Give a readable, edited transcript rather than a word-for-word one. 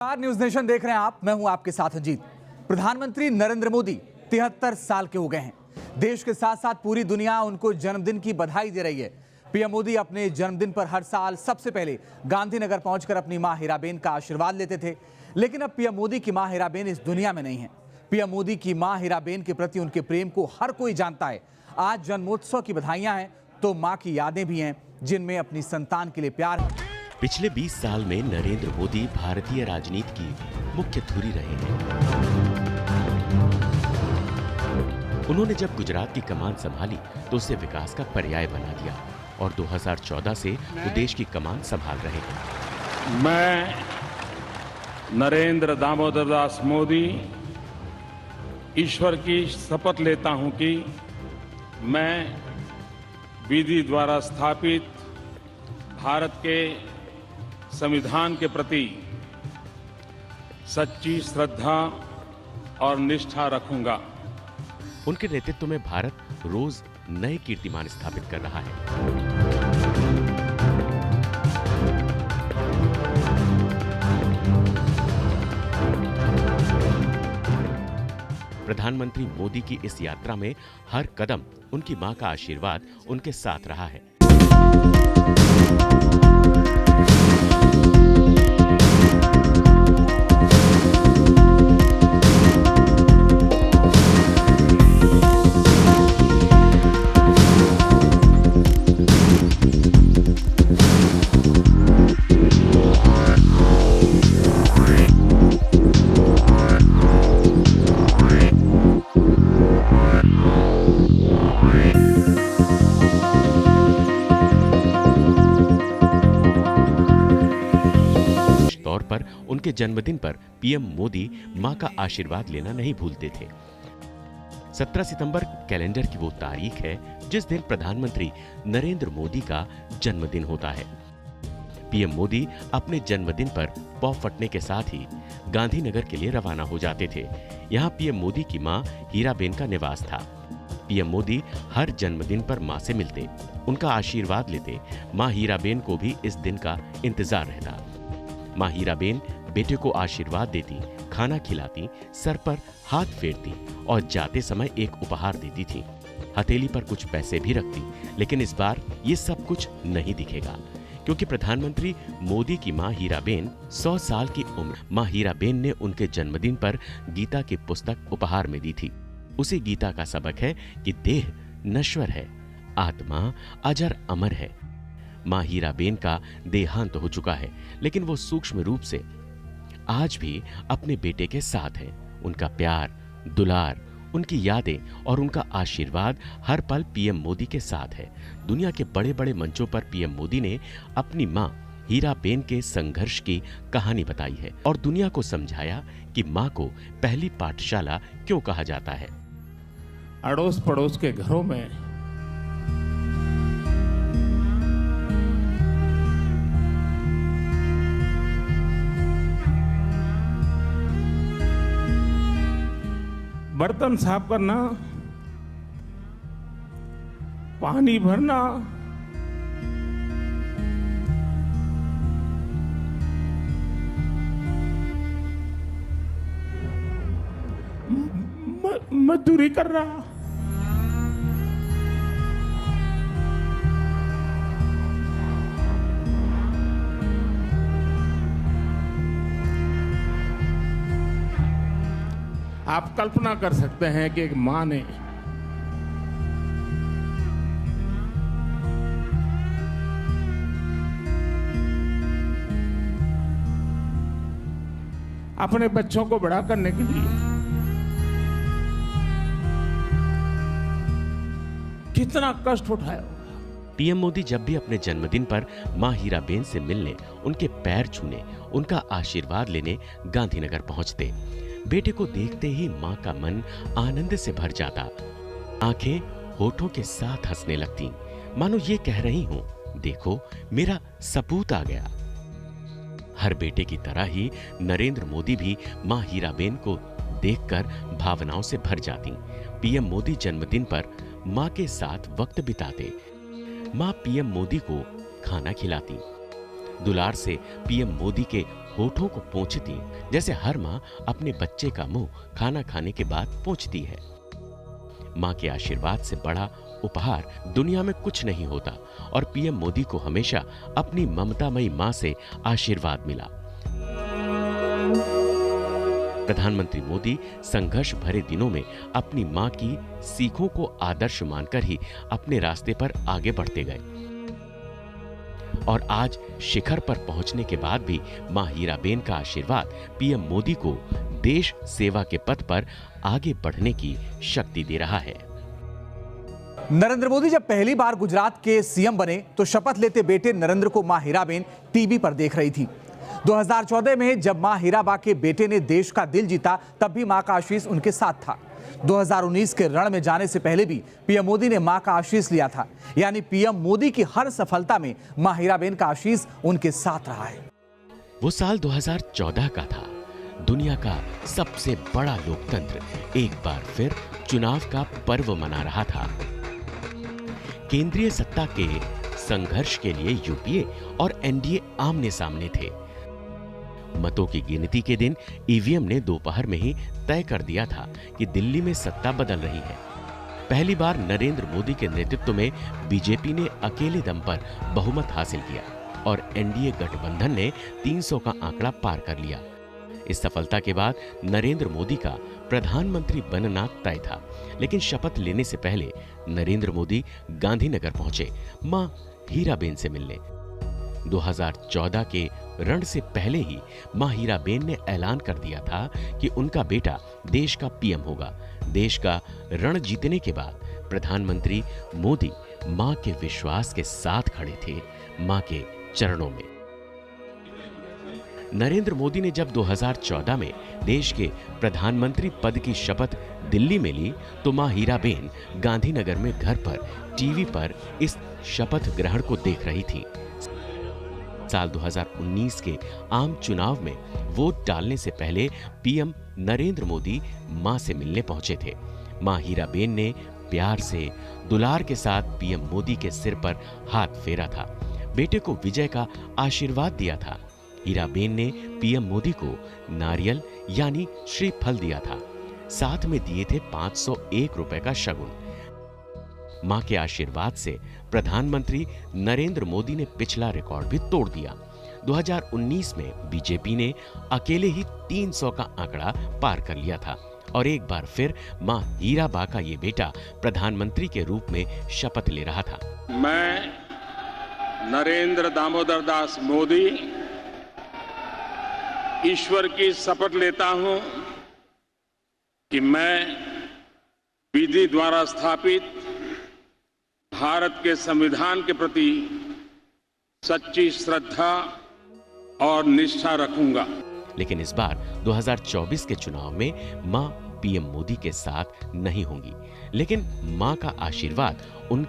News nation देख रहे हैं आप। मैं हूं आपके साथ अजीत। प्रधानमंत्री नरेंद्र मोदी 73 साल के हो गए हैं। देश के साथ साथ पूरी दुनिया उनको जन्मदिन की बधाई दे रही है। पीएम मोदी अपने जन्मदिन पर हर साल सबसे पहले गांधीनगर पहुंचकर अपनी मां हीराबेन का आशीर्वाद लेते थे, लेकिन अब पीएम मोदी की मां हीराबेन इस दुनिया में नहीं है। पीएम मोदी की मां हीराबेन के प्रति उनके प्रेम को हर कोई जानता है। आज जन्मोत्सव की बधाइयां हैं तो मां की यादें भी हैं, जिनमें अपनी संतान के लिए प्यार है। पिछले 20 साल में नरेंद्र मोदी भारतीय राजनीति की मुख्य धुरी रहे हैं। उन्होंने जब गुजरात की कमान संभाली तो उसे विकास का पर्याय बना दिया और 2014 से वो देश की कमान संभाल रहे हैं। मैं नरेंद्र दामोदर दास मोदी ईश्वर की शपथ लेता हूं कि मैं विधि द्वारा स्थापित भारत के संविधान के प्रति सच्ची श्रद्धा और निष्ठा रखूंगा। उनके नेतृत्व में भारत रोज नए कीर्तिमान स्थापित कर रहा है। प्रधानमंत्री मोदी की इस यात्रा में हर कदम उनकी मां का आशीर्वाद उनके साथ रहा है। पर उनके जन्मदिन पर पीएम मोदी मां का आशीर्वाद लेना नहीं भूलते थे। 17 सितंबर कैलेंडर की वो तारीख है जिस दिन प्रधानमंत्री नरेंद्र मोदी का जन्मदिन होता है। पीएम मोदी अपने जन्मदिन पर पौ फटने के साथ ही गांधीनगर के लिए रवाना हो जाते थे। यहाँ पीएम मोदी की मां हीराबेन का निवास था। पीएम मोदी हर जन्मदिन पर मां से मिलते, उनका आशीर्वाद लेते। मां हीराबेन को भी इस दिन का इंतजार रहता। मां हीराबेन बेटे को आशीर्वाद देती, खाना खिलाती, सर पर हाथ फेरती और जाते समय एक उपहार देती थी। हथेली पर कुछ पैसे भी रखती, लेकिन इस बार ये सब कुछ नहीं दिखेगा क्योंकि प्रधानमंत्री मोदी की मां हीराबेन 100 साल की उम्र। मां हीराबेन ने उनके जन्मदिन पर गीता की पुस्तक उपहार में दी थी। उसी गीता का सबक है कि देह नश्वर है, आत्मा अजर अमर है। मां हीराबेन का देहांत हो चुका है, लेकिन वो सूक्ष्म रूप से आज भी अपने बेटे के साथ हैं। उनका प्यार, दुलार, उनकी यादें और उनका आशीर्वाद हर पल पीएम मोदी के साथ है। दुनिया के बड़े बड़े मंचों पर पीएम मोदी ने अपनी मां हीराबेन के संघर्ष की कहानी बताई है और दुनिया को समझाया कि मां को पहली पाठशाला क्यों कहा जाता है। अड़ोस पड़ोस के घरों में बर्तन साफ करना, पानी भरना, मजदूरी कर रहा। आप कल्पना कर सकते हैं कि एक मां ने अपने बच्चों को बड़ा करने के लिए कितना कष्ट उठाया। पीएम मोदी जब भी अपने जन्मदिन पर मां हीराबेन से मिलने, उनके पैर छूने, उनका आशीर्वाद लेने गांधीनगर पहुंचते। बेटे को देखते ही मां का मन आनंद से भर जाता। आंखें होठों के साथ हंसने लगती, मानो ये कह रही हूं, देखो मेरा सपूत आ गया। हर बेटे की तरह ही नरेंद्र मोदी भी मां हीराबेन को देखकर भावनाओं से भर जाती। पीएम मोदी जन्मदिन पर मां के साथ वक्त बिताते। मां पीएम मोदी को खाना खिलाती। दुलार से पीएम मोदी के होठों को पोंछती जैसे हर मां अपने बच्चे का मुंह खाना खाने के बाद पोंछती है। मां के आशीर्वाद से बड़ा उपहार दुनिया में कुछ नहीं होता और पीएम मोदी को हमेशा अपनी ममतामयी मां से आशीर्वाद मिला। प्रधानमंत्री मोदी संघर्ष भरे दिनों में अपनी मां की सीखों को आदर्श मानकर ही अपने रास्ते पर आगे बढ़ते गए और आज शिखर पर पहुंचने के बाद भी मां हीराबेन का आशीर्वाद पीएम मोदी को देश सेवा के पथ पर आगे बढ़ने की शक्ति दे रहा है। नरेंद्र मोदी जब पहली बार गुजरात के सीएम बने तो शपथ लेते बेटे नरेंद्र को मां हीराबेन टीवी पर देख रही थी। 2014 में जब मां हीराबा के बेटे ने देश का दिल जीता तब भी मां का आशीष उनके साथ था। 2019 के रण में जाने से पहले भी पीएम मोदी ने मां का आशीष लिया था। यानी पीएम मोदी की हर सफलता में मां हीराबेन का आशीष उनके साथ रहा है। वो साल 2014 का था। दुनिया का सबसे बड़ा लोकतंत्र एक बार फिर चुनाव का पर्व मना रहा था। केंद्रीय सत्ता के संघर्ष के लिए यूपीए और एनडीए आमने सामने थे। मतों की गिनती के दिन ईवीएम ने दोपहर में ही तय कर दिया था कि दिल्ली में सत्ता बदल रही है। पहली बार नरेंद्र मोदी के नेतृत्व में बीजेपी ने अकेले दम पर बहुमत हासिल किया और एनडीए गठबंधन ने 300 का आंकड़ा पार कर लिया। इस सफलता के बाद नरेंद्र मोदी का प्रधानमंत्री बनना तय था, लेकिन शपथ लेने से पहले नरेंद्र मोदी गांधीनगर पहुंचे मां हीराबेन से मिलने। 2014 के रण से पहले ही मां हीराबेन ने ऐलान कर दिया था कि उनका बेटा देश का पीएम होगा। देश का रण जीतने के बाद प्रधानमंत्री मोदी मां के विश्वास के साथ खड़े थे, मां के चरणों में। नरेंद्र मोदी ने जब 2014 में देश के प्रधानमंत्री पद की शपथ दिल्ली में ली तो मां हीराबेन गांधीनगर में घर पर टीवी पर इस शपथ ग्रहण को देख रही थी। साल 2019 के आम चुनाव में वोट डालने से पहले पीएम नरेंद्र मोदी मां से मिलने पहुंचे थे। मां हीराबेन ने प्यार से दुलार के साथ पीएम मोदी के सिर पर हाथ फेरा था, बेटे को विजय का आशीर्वाद दिया था। हीराबेन ने पीएम मोदी को नारियल यानी श्रीफल दिया था, साथ में दिए थे 501 रुपए का शगुन। मां के आशीर्वाद से प्रधानमंत्री नरेंद्र मोदी ने पिछला रिकॉर्ड भी तोड़ दिया। 2019 में बीजेपी ने अकेले ही 300 का आंकड़ा पार कर लिया था और एक बार फिर मां हीराबा का ये बेटा प्रधानमंत्री के रूप में शपथ ले रहा था। मैं नरेंद्र दामोदर दास मोदी ईश्वर की शपथ लेता हूं कि मैं विधि द्वारा स्थापित भारत के संविधान के प्रति सच्ची श्रद्धा और निष्ठा रखूंगा। लेकिन इस बार 2024 के चुनाव में मां पीएम मोदी के साथ नहीं होंगी, लेकिन मां का आशीर्वाद उनके